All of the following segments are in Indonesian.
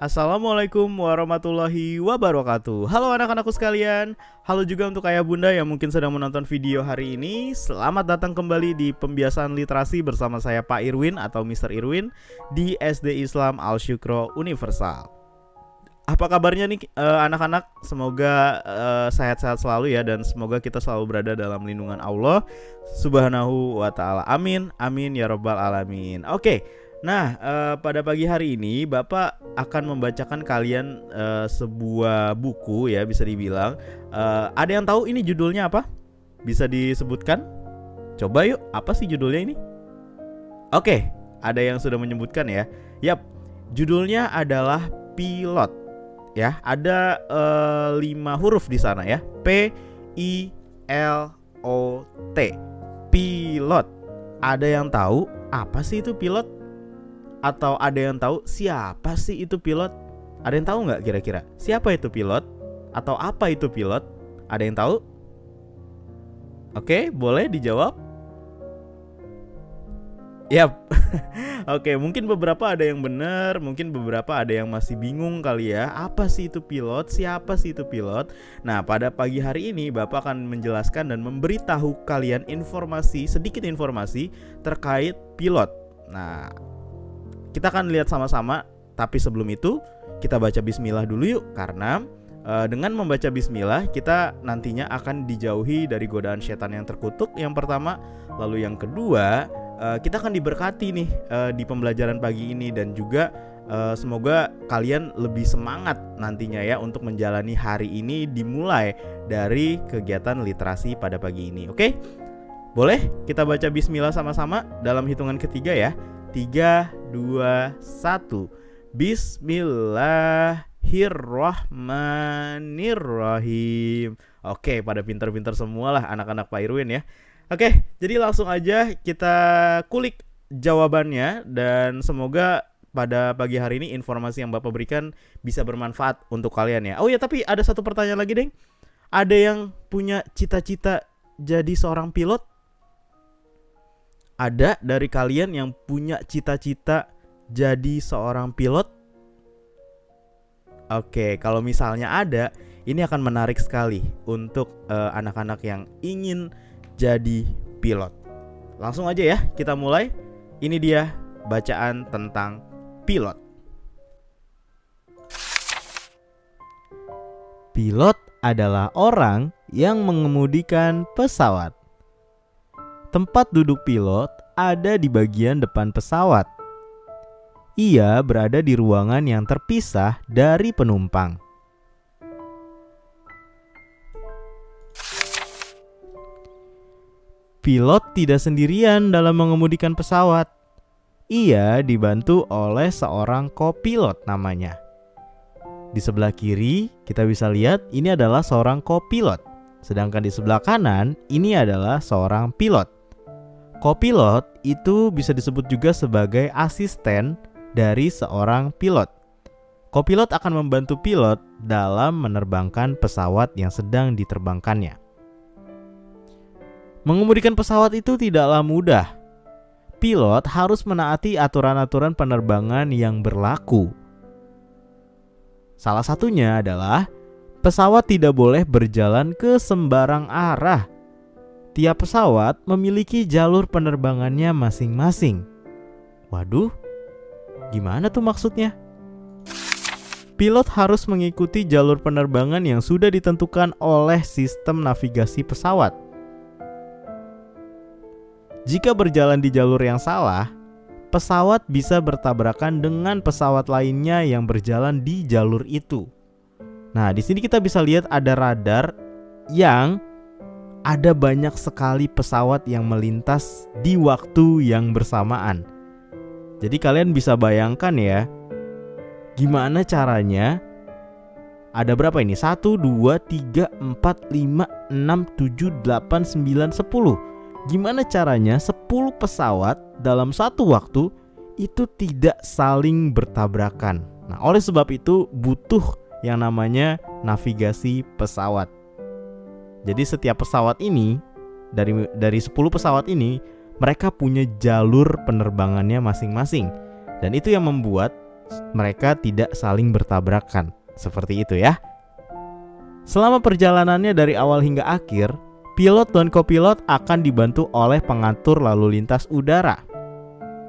Assalamualaikum warahmatullahi wabarakatuh. Halo anak-anakku sekalian. Halo juga untuk ayah bunda yang mungkin sedang menonton video hari ini. Selamat datang kembali di pembiasaan literasi bersama saya Pak Irwin atau Mr. Irwin di SD Islam Al Syukro Universal. Apa kabarnya nih anak-anak? Semoga sehat-sehat selalu ya, dan semoga kita selalu berada dalam lindungan Allah Subhanahu wa ta'ala. Amin, amin ya rabbal alamin. Oke. Nah, pada pagi hari ini Bapak akan membacakan kalian sebuah buku ya, bisa dibilang. Ada yang tahu ini judulnya apa? Bisa disebutkan? Coba yuk, apa sih judulnya ini? Oke, ada yang sudah menyebutkan ya. Yap, judulnya adalah Pilot. Ya, ada 5 huruf di sana ya. P-I-L-O-T. Pilot. Ada yang tahu apa sih itu pilot? Atau ada yang tahu siapa sih itu pilot? Ada yang tahu nggak kira-kira siapa itu pilot? Atau apa itu pilot? Ada yang tahu? Oke, boleh dijawab? Yap. Oke, mungkin beberapa ada yang benar, mungkin beberapa ada yang masih bingung kali ya. Apa sih itu pilot? Siapa sih itu pilot? Nah, pada pagi hari ini Bapak akan menjelaskan dan memberitahu kalian sedikit informasi terkait pilot. Nah, kita akan lihat sama-sama, tapi sebelum itu kita baca bismillah dulu yuk. Karena dengan membaca bismillah kita nantinya akan dijauhi dari godaan setan yang terkutuk, yang pertama. Lalu yang kedua, kita akan diberkati nih di pembelajaran pagi ini. Dan juga semoga kalian lebih semangat nantinya ya untuk menjalani hari ini, dimulai dari kegiatan literasi pada pagi ini. Oke? Boleh kita baca bismillah sama-sama dalam hitungan ketiga ya. 3, 2, 1. Bismillahirrahmanirrahim. Oke, pada pintar-pintar semualah anak-anak Pak Irwin ya. Oke, jadi langsung aja kita kulik jawabannya. Dan semoga pada pagi hari ini informasi yang Bapak berikan bisa bermanfaat untuk kalian ya. Oh ya, tapi ada satu pertanyaan lagi, Deng. Ada yang punya cita-cita jadi seorang pilot? Ada dari kalian yang punya cita-cita jadi seorang pilot? Oke, kalau misalnya ada, ini akan menarik sekali untuk anak-anak yang ingin jadi pilot. Langsung aja ya, kita mulai. Ini dia bacaan tentang pilot. Pilot adalah orang yang mengemudikan pesawat. Tempat duduk pilot ada di bagian depan pesawat. Ia berada di ruangan yang terpisah dari penumpang. Pilot tidak sendirian dalam mengemudikan pesawat. Ia dibantu oleh seorang kopilot namanya. Di sebelah kiri kita bisa lihat ini adalah seorang kopilot. Sedangkan di sebelah kanan ini adalah seorang pilot. Kopilot itu bisa disebut juga sebagai asisten dari seorang pilot. Kopilot akan membantu pilot dalam menerbangkan pesawat yang sedang diterbangkannya. Mengemudikan pesawat itu tidaklah mudah. Pilot harus menaati aturan-aturan penerbangan yang berlaku. Salah satunya adalah pesawat tidak boleh berjalan ke sembarang arah. Tiap pesawat memiliki jalur penerbangannya masing-masing. Waduh, gimana tuh maksudnya? Pilot harus mengikuti jalur penerbangan yang sudah ditentukan oleh sistem navigasi pesawat. Jika berjalan di jalur yang salah, pesawat bisa bertabrakan dengan pesawat lainnya yang berjalan di jalur itu. Nah, di sini kita bisa lihat ada radar yang ada banyak sekali pesawat yang melintas di waktu yang bersamaan. Jadi kalian bisa bayangkan ya, gimana caranya. Ada berapa ini? 1, 2, 3, 4, 5, 6, 7, 8, 9, 10. Gimana caranya 10 pesawat dalam satu waktu itu tidak saling bertabrakan. Nah, oleh sebab itu butuh yang namanya navigasi pesawat. Jadi setiap pesawat ini, dari 10 pesawat ini, mereka punya jalur penerbangannya masing-masing. Dan itu yang membuat mereka tidak saling bertabrakan. Seperti itu ya. Selama perjalanannya dari awal hingga akhir, pilot dan kopilot akan dibantu oleh pengatur lalu lintas udara.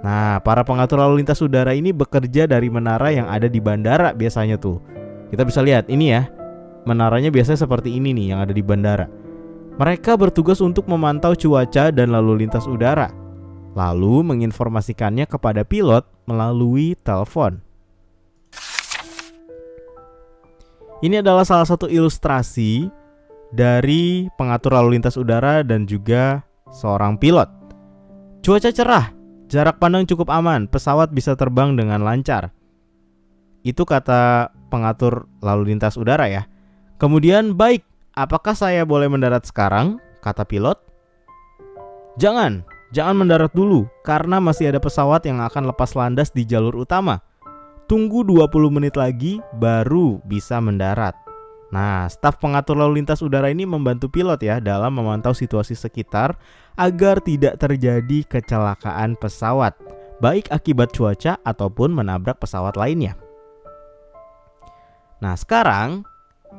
Nah, para pengatur lalu lintas udara ini bekerja dari menara yang ada di bandara biasanya tuh. Kita bisa lihat ini ya. Menaranya biasanya seperti ini nih yang ada di bandara. Mereka bertugas untuk memantau cuaca dan lalu lintas udara, lalu menginformasikannya kepada pilot melalui telepon. Ini adalah salah satu ilustrasi dari pengatur lalu lintas udara dan juga seorang pilot. Cuaca cerah, jarak pandang cukup aman, pesawat bisa terbang dengan lancar. Itu kata pengatur lalu lintas udara ya. Kemudian, baik, apakah saya boleh mendarat sekarang? Kata pilot. Jangan mendarat dulu, karena masih ada pesawat yang akan lepas landas di jalur utama. Tunggu 20 menit lagi baru bisa mendarat. Nah, staf pengatur lalu lintas udara ini membantu pilot ya dalam memantau situasi sekitar agar tidak terjadi kecelakaan pesawat, baik akibat cuaca ataupun menabrak pesawat lainnya. Nah, sekarang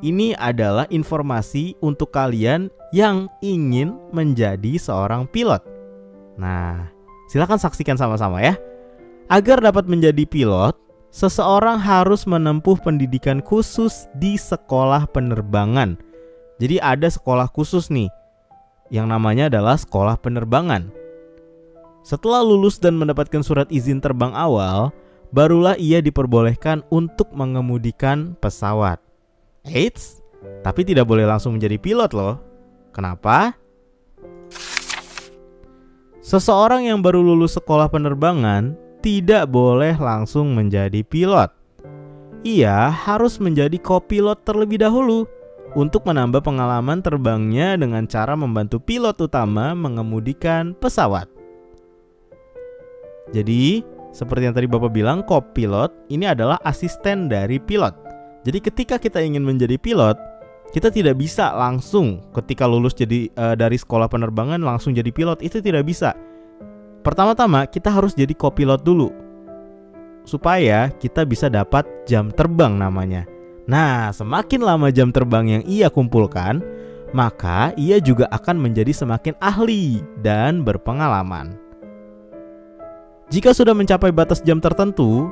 ini adalah informasi untuk kalian yang ingin menjadi seorang pilot. Nah, silakan saksikan sama-sama ya. Agar dapat menjadi pilot, seseorang harus menempuh pendidikan khusus di sekolah penerbangan. Jadi ada sekolah khusus nih, yang namanya adalah sekolah penerbangan. Setelah lulus dan mendapatkan surat izin terbang awal, barulah ia diperbolehkan untuk mengemudikan pesawat. Eits, tapi tidak boleh langsung menjadi pilot loh. Kenapa? Seseorang yang baru lulus sekolah penerbangan tidak boleh langsung menjadi pilot. Ia harus menjadi kopilot terlebih dahulu untuk menambah pengalaman terbangnya dengan cara membantu pilot utama mengemudikan pesawat. Jadi, seperti yang tadi Bapak bilang, kopilot ini adalah asisten dari pilot. Jadi ketika kita ingin menjadi pilot, kita tidak bisa langsung ketika lulus dari sekolah penerbangan langsung jadi pilot, itu tidak bisa. Pertama-tama kita harus jadi kopilot dulu, supaya kita bisa dapat jam terbang namanya. Nah, semakin lama jam terbang yang ia kumpulkan, maka ia juga akan menjadi semakin ahli dan berpengalaman. Jika sudah mencapai batas jam tertentu,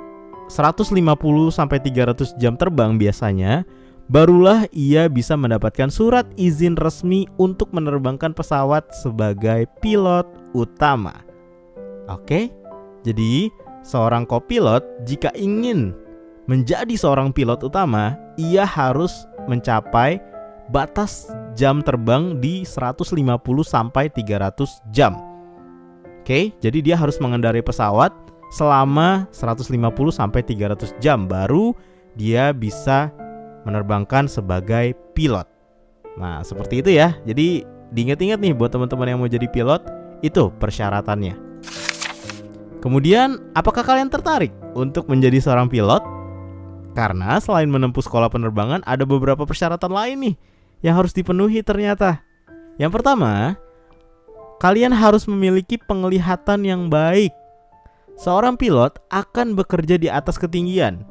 150-300 jam terbang biasanya, barulah ia bisa mendapatkan surat izin resmi untuk menerbangkan pesawat sebagai pilot utama. Oke, jadi seorang kopilot jika ingin menjadi seorang pilot utama, ia harus mencapai batas jam terbang di 150-300 jam. Oke, jadi dia harus mengendarai pesawat selama 150-300 jam baru dia bisa menerbangkan sebagai pilot. Nah, seperti itu ya. Jadi diingat-ingat nih buat teman-teman yang mau jadi pilot, itu persyaratannya. Kemudian, apakah kalian tertarik untuk menjadi seorang pilot? Karena selain menempuh sekolah penerbangan, ada beberapa persyaratan lain nih yang harus dipenuhi ternyata. Yang pertama, kalian harus memiliki penglihatan yang baik. Seorang pilot akan bekerja di atas ketinggian,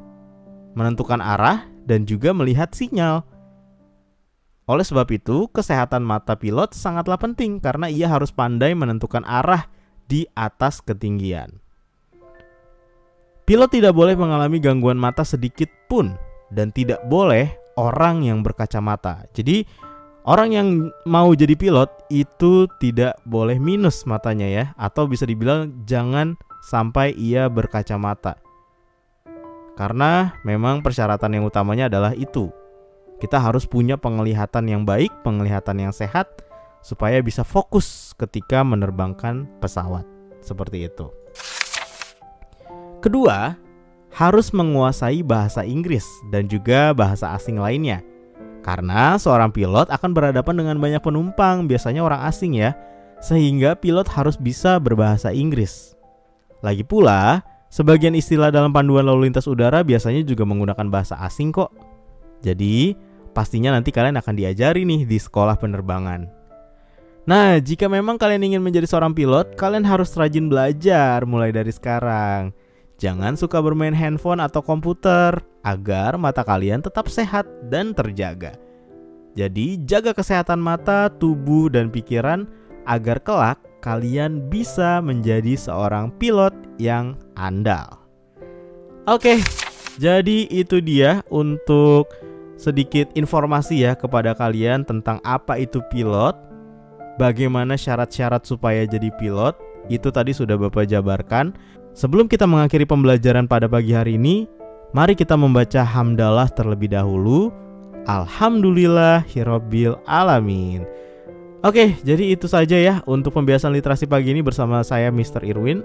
menentukan arah dan juga melihat sinyal. Oleh sebab itu, kesehatan mata pilot sangatlah penting karena ia harus pandai menentukan arah di atas ketinggian. Pilot tidak boleh mengalami gangguan mata sedikit pun dan tidak boleh orang yang berkacamata. Jadi orang yang mau jadi pilot itu tidak boleh minus matanya ya, atau bisa dibilang jangan sampai ia berkacamata. Karena memang persyaratan yang utamanya adalah itu. Kita harus punya penglihatan yang baik, penglihatan yang sehat, supaya bisa fokus ketika menerbangkan pesawat. Seperti itu. Kedua, harus menguasai bahasa Inggris dan juga bahasa asing lainnya. Karena seorang pilot akan berhadapan dengan banyak penumpang, biasanya orang asing ya, sehingga pilot harus bisa berbahasa Inggris. Lagi pula, sebagian istilah dalam panduan lalu lintas udara biasanya juga menggunakan bahasa asing kok. Jadi, pastinya nanti kalian akan diajari nih di sekolah penerbangan. Nah, jika memang kalian ingin menjadi seorang pilot, kalian harus rajin belajar mulai dari sekarang. jangan suka bermain handphone atau komputer agar mata kalian tetap sehat dan terjaga. Jadi jaga kesehatan mata, tubuh, dan pikiran agar kelak kalian bisa menjadi seorang pilot yang andal. Oke, jadi itu dia untuk sedikit informasi ya kepada kalian tentang apa itu pilot. Bagaimana syarat-syarat supaya jadi pilot, itu tadi sudah Bapak jabarkan. Sebelum kita mengakhiri pembelajaran pada pagi hari ini, mari kita membaca hamdalah terlebih dahulu. Alhamdulillahirabbil alamin. Oke, jadi itu saja ya untuk pembiasan literasi pagi ini bersama saya Mr. Irwin.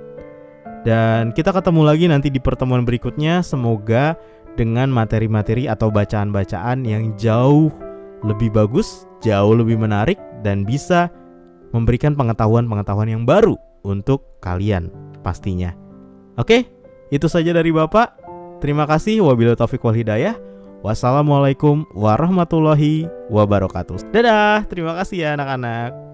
Dan kita ketemu lagi nanti di pertemuan berikutnya. Semoga dengan materi-materi atau bacaan-bacaan yang jauh lebih bagus, jauh lebih menarik, dan bisa memberikan pengetahuan-pengetahuan yang baru untuk kalian pastinya. Oke, itu saja dari Bapak. Terima kasih. Wabillahi taufiq wal hidayah. Wassalamualaikum warahmatullahi wabarakatuh. Dadah, terima kasih ya anak-anak.